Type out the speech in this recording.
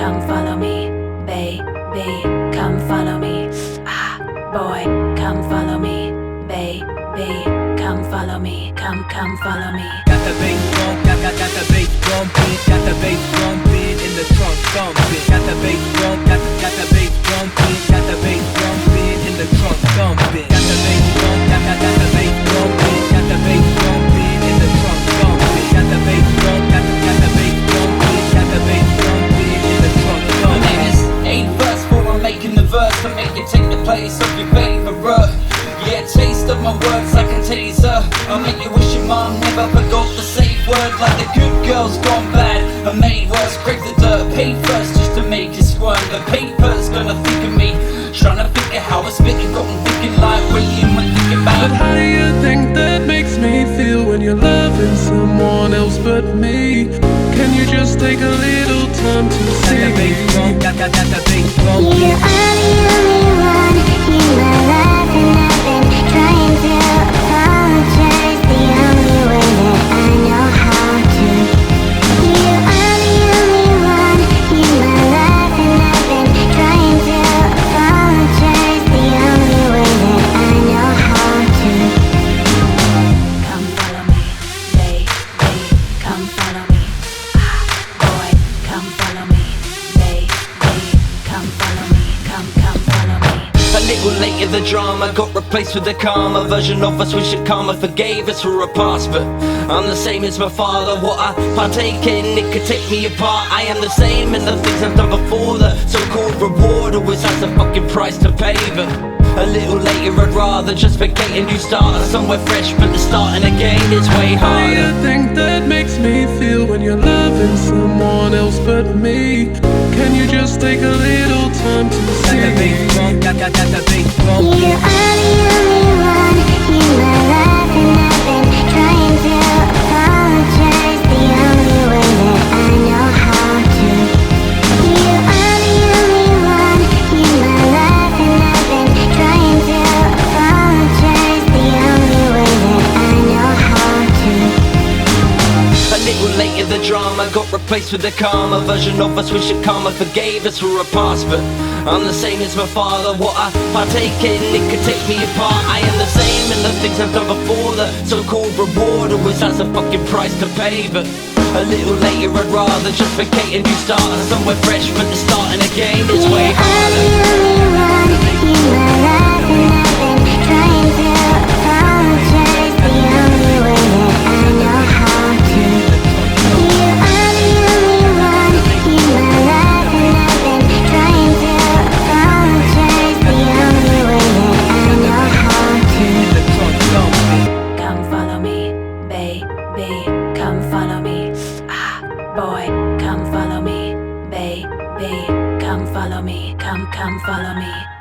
come follow me, baby, come follow me. Ah, boy, come follow me, baby, come follow me, come follow me. Got the bass bump, got the bass bumping, got the bass bumping in the trunk thumping. Got the bass bump, got the bass bumping, got the bass bumping in the trunk thumping. Got the bass bump, got the bass bumping, got the bass bumping in the trunk thumping. Got the bass bump, got the bass bumping, got the bass bumping in the trunk thumping. My name is Eight Verse, for I'm making the verse to make it take the place of your favorite. Yeah, taste of my words like a taser. I'll make you wish your mom never forgot the safe word. Like the good girls gone bad and made worse. Scrape the dirt, pay first just to make it squirm. The paper's gonna think of me, trying to figure how I spit and got me thinking like what you might think about. But how do you think that makes me feel when you're loving someone else but me? Can you just take a little time to see? Got the bass bump, got the bass bump. You are the only one in my life, and I've been trying to apologize the only way that I know how to. You are the only one in my life, and I've been trying to apologize the only way that I know how to. Come follow me, baby, come follow me. Ah, boy, come follow me, baby, come follow me, come follow me. A little later the drama got replaced with a calmer version of us. Wish that karma forgave us for a past, but I'm the same as my father. What I partake in, it could take me apart. I am the same in the things I've done before. The so-called reward always has a fucking price to pay, but a little later I'd rather just vacate and you start somewhere fresh, but the starting again is way How do you harder. think that makes me feel when you're loving someone else but me? Can you just take a little time to Got the bass see? bump, got the bass bump. You are the only one in my life, and I've been trying to apologize the only way that I know how to. You are the only one in my life, and I've been trying to apologize the only way that I know how to. A little later the drama got replaced with a calmer version of us. Wish that karma forgave us for a past, but I'm the same as my father. What I partake in, it could take me apart. I am the same in the things I've done before. The so-called reward always has a fucking price to pay, but a little later I'd rather just vacate and you start somewhere fresh, but the starting again is way You are the harder. only one in my life, and I've been trying to apologize the only way that I know how to. You are the only one in my life, and I've been trying to apologize the only way that I know how to. The trunk thumping. Come follow me, baby, come follow me. Ah, boy, come follow me, baby, come follow me, come follow me.